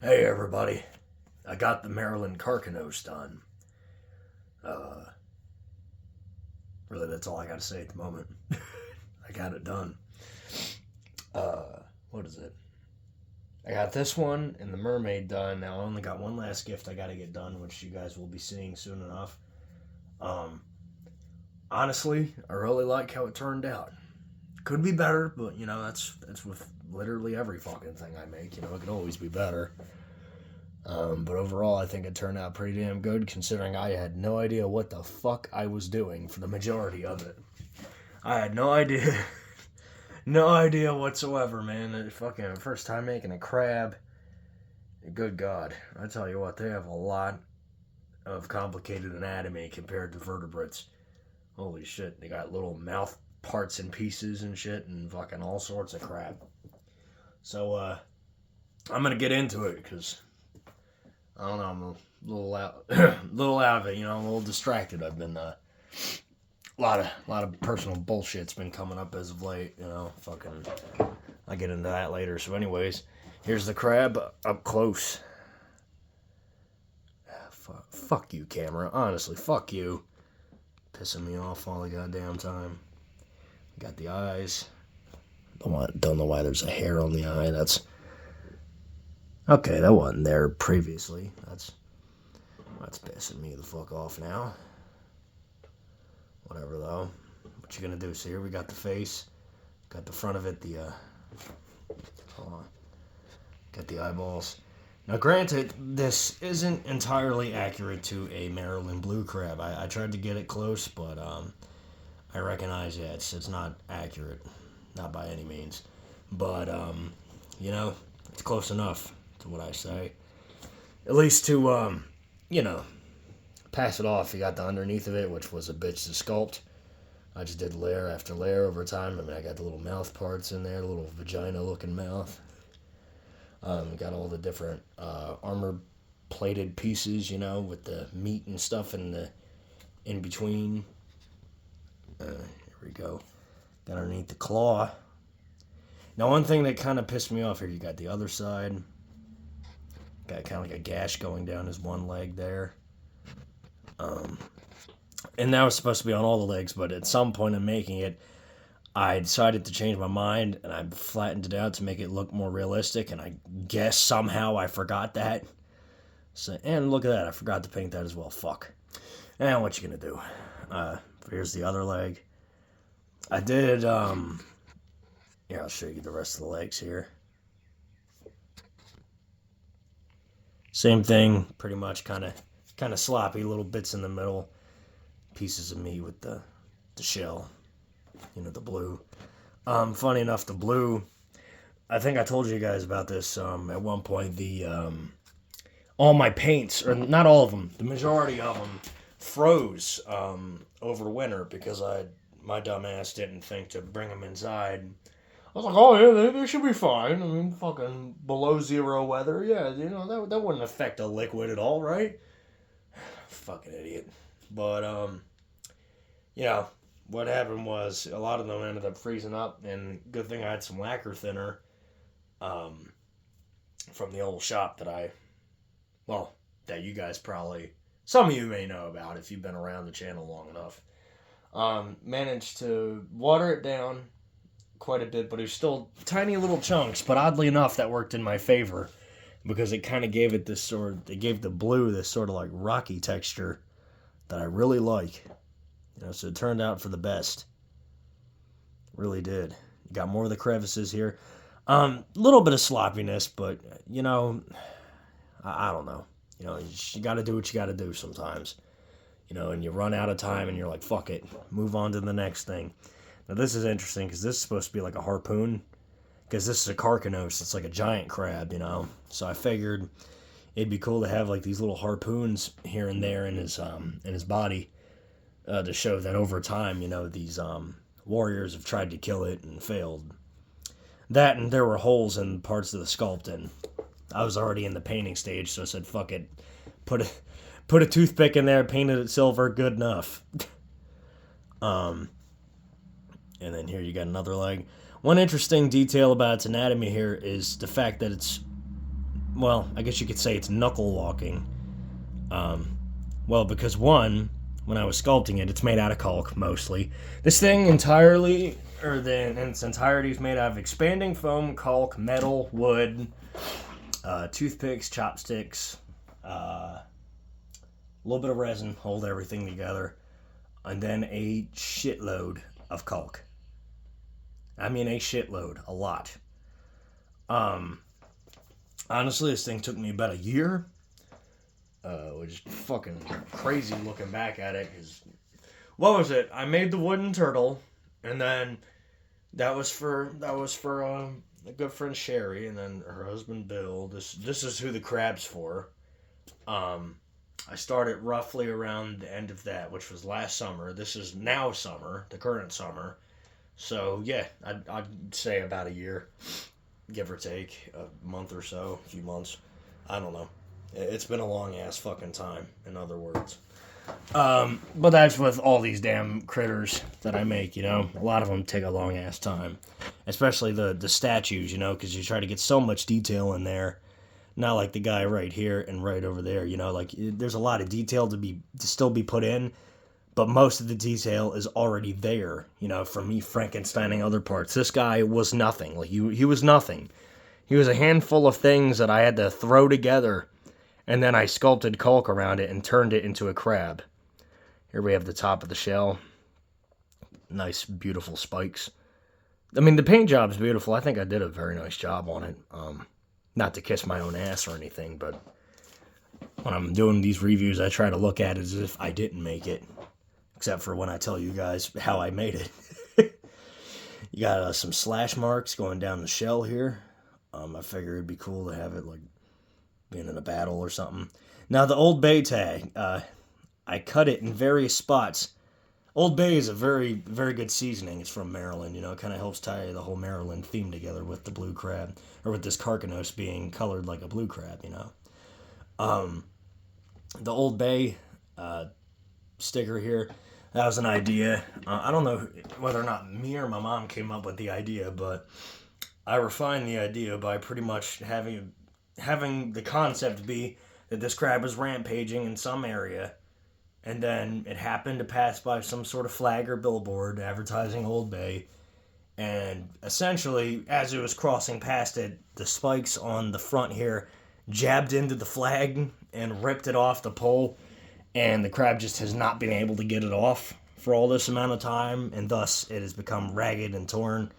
Hey everybody, I got the Maryland Karkinos done. Uh, really, that's all I got to say at the moment. I got it done. What is it? I got this one and the mermaid done. Now I only got one last gift I got to get done, which you guys will be seeing soon enough. Um, Honestly, I really like how it turned out. Could be better, but that's with literally every fucking thing I make. It could always be better. But overall, I think it turned out pretty damn good considering I had no idea what the fuck I was doing for the majority of it. I had no idea. No idea whatsoever, man. Fucking first time making a crab. Good God. I tell you what, they have a lot of complicated anatomy compared to vertebrates. Holy shit. They got little mouth parts and pieces and shit and fucking all sorts of crap. So, I'm gonna get into it because I don't know. I'm a little out, little out of it. I'm a little distracted. I've been a lot of personal bullshit's been coming up as of late. Fucking. I'll get into that later. So, anyways, here's the crab up close. Fuck you, camera. Honestly, fuck you. Pissing me off all the goddamn time. Got the eyes. Don't know why there's a hair on the eye. That's okay. That wasn't there previously. That's pissing me the fuck off now. Whatever though. What you gonna do? So here we got the face. Got the front of it. Hold on. Got the eyeballs. Now, granted, this isn't entirely accurate to a Maryland blue crab. I tried to get it close, but I recognize it's not accurate, not by any means. But it's close enough to what I say. At least to pass it off. You got the underneath of it, which was a bitch to sculpt. I just did layer after layer over time. I mean, I got the little mouth parts in there, the little vagina-looking mouth. Got all the different armor-plated pieces, with the meat and stuff in between. Here we go. Got underneath the claw. Now, one thing that kind of pissed me off here, you got the other side. Got kind of like a gash going down his one leg there. And that was supposed to be on all the legs, but at some point in making it, I decided to change my mind, and I flattened it out to make it look more realistic, and I guess somehow I forgot that. So, and look at that, I forgot to paint that as well, fuck. And what you gonna do? Here's the other leg. I did, here, I'll show you the rest of the legs here. Same thing, pretty much kind of sloppy, little bits in the middle, pieces of meat with the shell, the blue. Funny enough, the blue, I think I told you guys about this at one point, all my paints, or not all of them, the majority of them froze over winter because my dumb ass didn't think to bring them inside. I was like, oh yeah, they should be fine. I mean, fucking below zero weather, yeah, that wouldn't affect a liquid at all, right? Fucking idiot. But what happened was a lot of them ended up freezing up, and good thing I had some lacquer thinner from the old shop that you guys probably, some of you may know about if you've been around the channel long enough. Managed to water it down quite a bit, but it was still tiny little chunks, but oddly enough that worked in my favor because it kind of gave it gave the blue this sort of like rocky texture that I really like. So it turned out for the best. Really did. You got more of the crevices here. Little bit of sloppiness, but I don't know. You got to do what you got to do sometimes. And you run out of time and you're like, fuck it, move on to the next thing. Now this is interesting because this is supposed to be like a harpoon, because this is a Karkinos. It's like a giant crab, So I figured it'd be cool to have like these little harpoons here and there in his body, to show that over time, these warriors have tried to kill it and failed. That, and there were holes in parts of the sculpt, and I was already in the painting stage, so I said, fuck it, put a toothpick in there, painted it silver, good enough. And then here you got another leg. One interesting detail about its anatomy here is the fact that it's well, I guess you could say it's knuckle walking. Well, because one, when I was sculpting it, it's made out of caulk mostly. This thing entirely, in its entirety, is made out of expanding foam, caulk, metal, wood, toothpicks, chopsticks, a little bit of resin, hold everything together, and then a shitload of caulk. I mean, a shitload, a lot. Honestly, this thing took me about a year. Which is fucking crazy looking back at it. Cause what was it? I made the wooden turtle, and then that was for a good friend Sherry, and then her husband Bill. This is who the crab's for. I started roughly around the end of that, which was last summer. This is now summer, the current summer. So yeah, I'd say about a year, give or take a month or so, a few months. I don't know. It's been a long-ass fucking time, in other words. But that's with all these damn critters that I make, you know? A lot of them take a long-ass time. Especially the statues, you know? Because you try to get so much detail in there. Not like the guy right here and right over there, you know? Like, there's a lot of detail to still be put in. But most of the detail is already there, you know? From me Frankensteining other parts. This guy was nothing. Like, he was nothing. He was a handful of things that I had to throw together. And then I sculpted caulk around it and turned it into a crab. Here we have the top of the shell. Nice, beautiful spikes. I mean, the paint job's beautiful. I think I did a very nice job on it. Not to kiss my own ass or anything, but when I'm doing these reviews, I try to look at it as if I didn't make it. Except for when I tell you guys how I made it. You got some slash marks going down the shell here. I figured it'd be cool to have it like being in a battle or something. Now, the Old Bay tag, I cut it in various spots. Old Bay is a very, very good seasoning. It's from Maryland, you know. It kind of helps tie the whole Maryland theme together with the blue crab, or with this Karkinos being colored like a blue crab, you know. The Old Bay sticker here, that was an idea. I don't know whether or not me or my mom came up with the idea, but I refined the idea by pretty much having the concept be that this crab was rampaging in some area, and then it happened to pass by some sort of flag or billboard advertising Old Bay, and essentially, as it was crossing past it, the spikes on the front here jabbed into the flag and ripped it off the pole, and the crab just has not been able to get it off for all this amount of time, and thus it has become ragged and torn,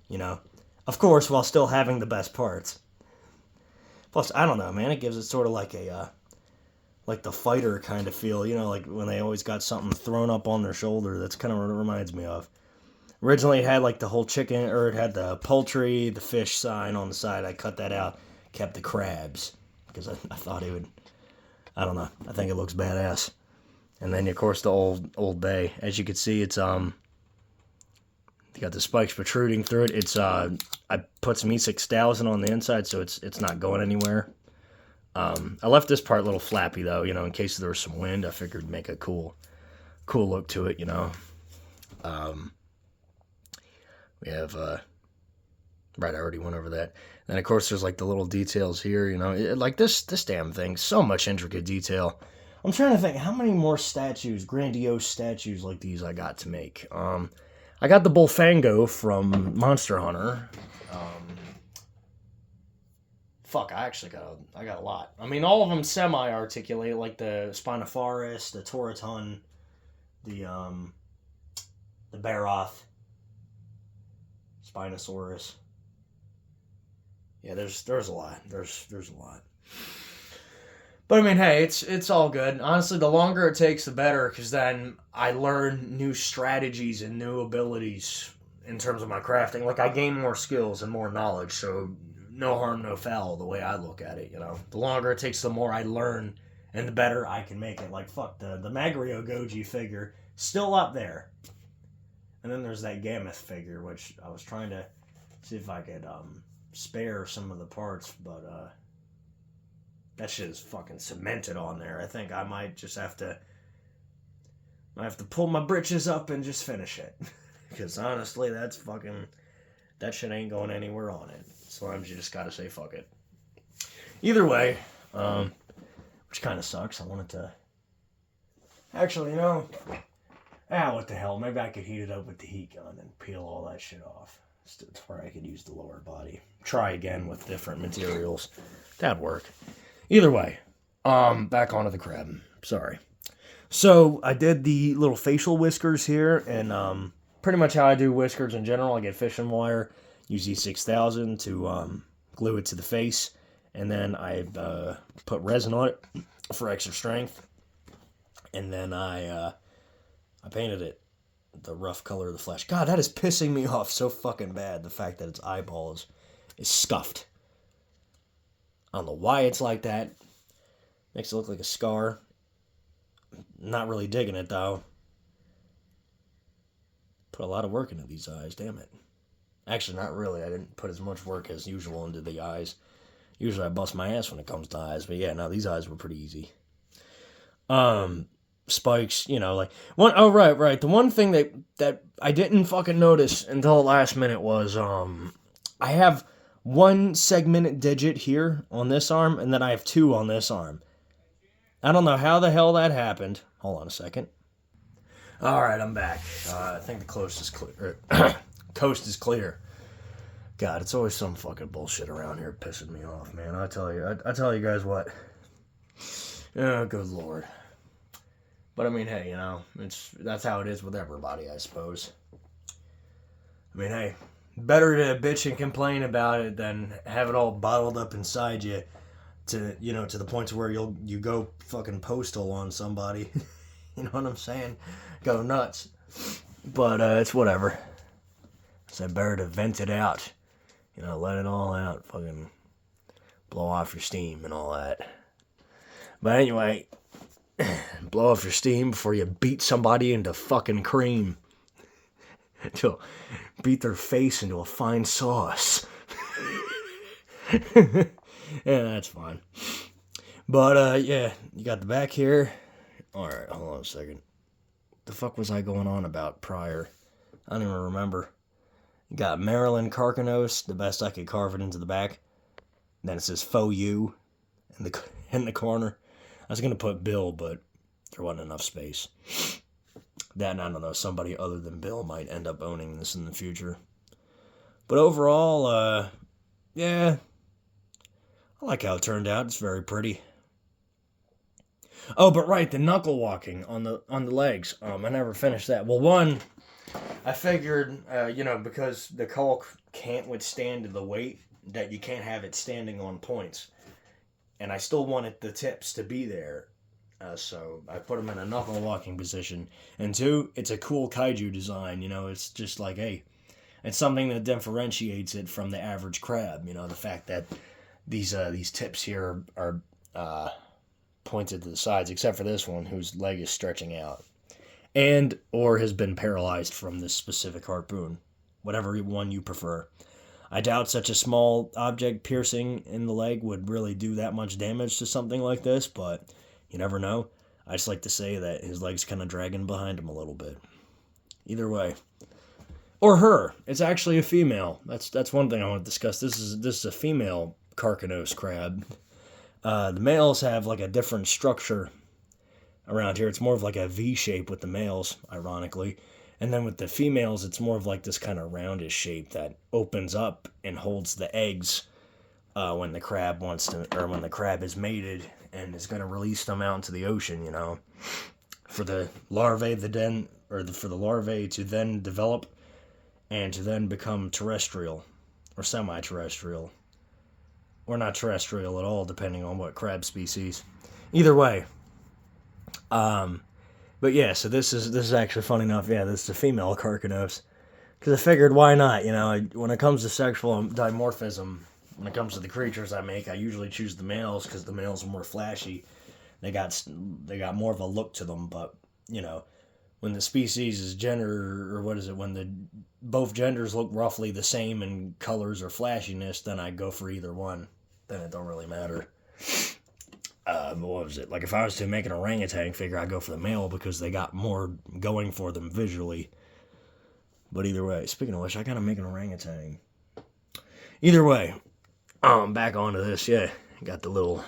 you know. Of course, while still having the best parts. Plus, I don't know, man, it gives it sort of like like the fighter kind of feel, you know, like when they always got something thrown up on their shoulder. That's kind of what it reminds me of. Originally, it had like the whole chicken, or it had the poultry, the fish sign on the side. I cut that out, kept the crabs, because I thought it would, I don't know, I think it looks badass. And then, of course, the Old Bay. As you can see, it's, you got the spikes protruding through it. It's, I put some E6000 on the inside, so it's not going anywhere. I left this part a little flappy, though, you know, in case there was some wind. I figured it'd make a cool look to it, you know. We have, right, I already went over that. Then, of course, there's, like, the little details here, you know. Like, this damn thing, so much intricate detail. I'm trying to think, how many more statues, grandiose statues like these I got to make? I got the Bullfango from Monster Hunter. Fuck, I got a lot. I mean, all of them semi-articulate, like the Spinosaurus, the Toraton, the Baroth, Spinosaurus. Yeah, there's a lot. There's a lot. But I mean, hey, it's all good. Honestly, the longer it takes, the better, because then I learn new strategies and new abilities in terms of my crafting. Like, I gain more skills and more knowledge, so no harm, no foul, the way I look at it, you know. The longer it takes, the more I learn, and the better I can make it. Like, fuck, the Magrio Goji figure, still up there. And then there's that Gammoth figure, which I was trying to see if I could spare some of the parts, but that shit is fucking cemented on there. I think I might just have to pull my britches up and just finish it. Because honestly, that shit ain't going anywhere on it. Sometimes you just gotta say fuck it. Either way, which kind of sucks. I wanted to... Actually, what the hell. Maybe I could heat it up with the heat gun and peel all that shit off. That's where I could use the lower body. Try again with different materials. That'd work. Either way, back onto the crab. Sorry. So, I did the little facial whiskers here, and pretty much how I do whiskers in general. I get fishing wire, use E6000 to glue it to the face, and then I put resin on it for extra strength, and then I painted it the rough color of the flesh. God, that is pissing me off so fucking bad, the fact that its eyeballs is scuffed. I don't know why it's like that. Makes it look like a scar. Not really digging it, though. Put a lot of work into these eyes, damn it. Actually, not really. I didn't put as much work as usual into the eyes. Usually I bust my ass when it comes to eyes, but yeah, no, these eyes were pretty easy. Spikes, like one. Oh, right. The one thing that I didn't fucking notice until the last minute was I have one segmented digit here on this arm, and then I have two on this arm. I don't know how the hell that happened. Hold on a second. All right, I'm back. I think the coast is clear. Coast is clear. God, it's always some fucking bullshit around here pissing me off, man. I tell you guys what. Oh, good lord. But I mean, hey, that's how it is with everybody, I suppose. I mean, hey, better to bitch and complain about it than have it all bottled up inside you to the point where you go fucking postal on somebody. You know what I'm saying? Go nuts. But it's whatever. So better to vent it out. Let it all out. Fucking blow off your steam and all that. But anyway, blow off your steam before you beat somebody into fucking cream. To beat their face into a fine sauce. Yeah, that's fine. But, yeah, you got the back here. Alright, hold on a second. The fuck was I going on about prior? I don't even remember. You got Maryland Karkinos, the best I could carve it into the back. Then it says Faux You in the corner. I was going to put Bill, but there wasn't enough space. That, and I don't know, somebody other than Bill might end up owning this in the future. But overall, yeah, I like how it turned out. It's very pretty. Oh, but right, the knuckle walking on the legs. I never finished that. Well, one, I figured, because the caulk can't withstand the weight, that you can't have it standing on points. And I still wanted the tips to be there. So I put them in a knuckle walking position. And two, it's a cool kaiju design. It's just like, hey, it's something that differentiates it from the average crab. The fact that these tips here are pointed to the sides, except for this one whose leg is stretching out. Or has been paralyzed from this specific harpoon. Whatever one you prefer. I doubt such a small object piercing in the leg would really do that much damage to something like this, but you never know. I just like to say that his leg's kind of dragging behind him a little bit. Either way. Or her. It's actually a female. That's one thing I want to discuss. This is a female Karkinos crab. The males have like a different structure around here. It's more of like a V shape with the males, ironically. And then with the females, it's more of like this kind of roundish shape that opens up and holds the eggs when the crab when the crab is mated and is going to release them out into the ocean, for the larvae for the larvae to then develop and to then become terrestrial or semi-terrestrial or not terrestrial at all, depending on what crab species. Either way. But yeah, so this is actually funny enough. Yeah, this is a female Karkinos. Because I figured, why not? When it comes to sexual dimorphism, when it comes to the creatures I make, I usually choose the males because the males are more flashy. They got more of a look to them. But when the species is gender, or what is it? When both genders look roughly the same in colors or flashiness, then I go for either one. Then it don't really matter. What was it? Like if I was to make an orangutan figure, I'd go for the male because they got more going for them visually. But either way, speaking of which, I gotta make an orangutan. Either way, back onto this, yeah. Got the little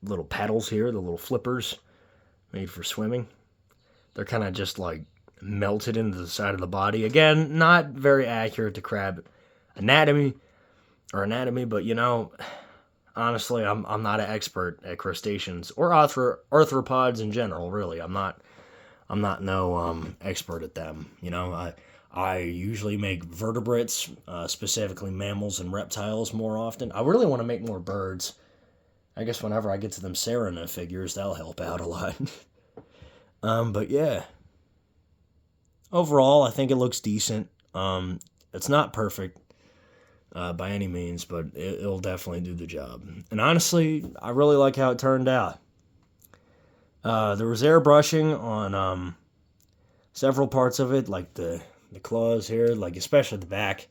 little paddles here, the little flippers made for swimming. They're kind of just like melted into the side of the body. Again, not very accurate to crab anatomy, but you know, honestly, I'm not an expert at crustaceans or arthropods in general. Really, I'm not no expert at them. You know, I usually make vertebrates, specifically mammals and reptiles, more often. I really want to make more birds. I guess whenever I get to them Serena figures, that'll help out a lot. But yeah, overall, I think it looks decent. It's not perfect by any means, but it'll definitely do the job. And honestly, I really like how it turned out. There was airbrushing on several parts of it, like the claws here, like especially the back.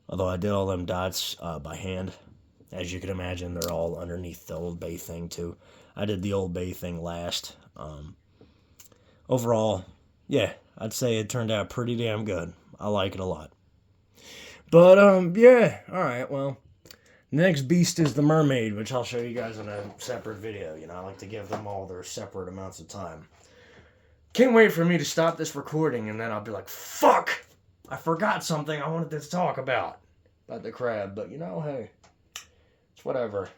Although I did all them dots by hand. As you can imagine, they're all underneath the Old Bay thing too. I did the Old Bay thing last. Overall, yeah, I'd say it turned out pretty damn good. I like it a lot. But, yeah, alright, well, the next beast is the mermaid, which I'll show you guys in a separate video. You know, I like to give them all their separate amounts of time. Can't wait for me to stop this recording, and then I'll be like, fuck! I forgot something I wanted to talk about the crab. But, you know, hey, it's whatever.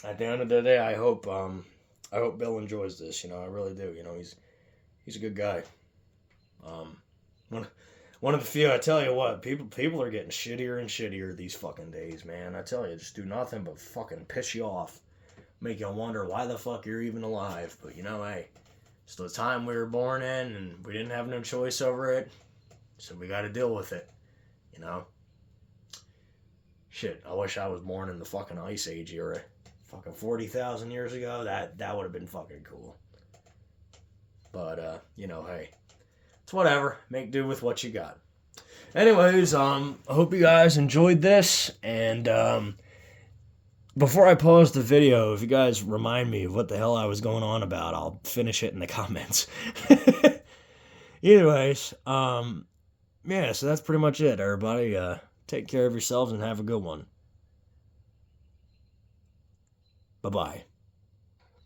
At the end of the day, I hope Bill enjoys this, you know, I really do. You know, he's a good guy. One of the few, I tell you what, people are getting shittier and shittier these fucking days, man. I tell you, just do nothing but fucking piss you off. Make you wonder why the fuck you're even alive. But, you know, hey, it's the time we were born in, and we didn't have no choice over it. So we gotta deal with it, you know? Shit, I wish I was born in the fucking Ice Age era. Fucking 40,000 years ago, that would have been fucking cool. But, you know, hey, it's whatever. Make do with what you got. Anyways, I hope you guys enjoyed this, and, before I pause the video, if you guys remind me of what the hell I was going on about, I'll finish it in the comments. Anyways, yeah, so that's pretty much it, everybody. Take care of yourselves and have a good one. Bye-bye.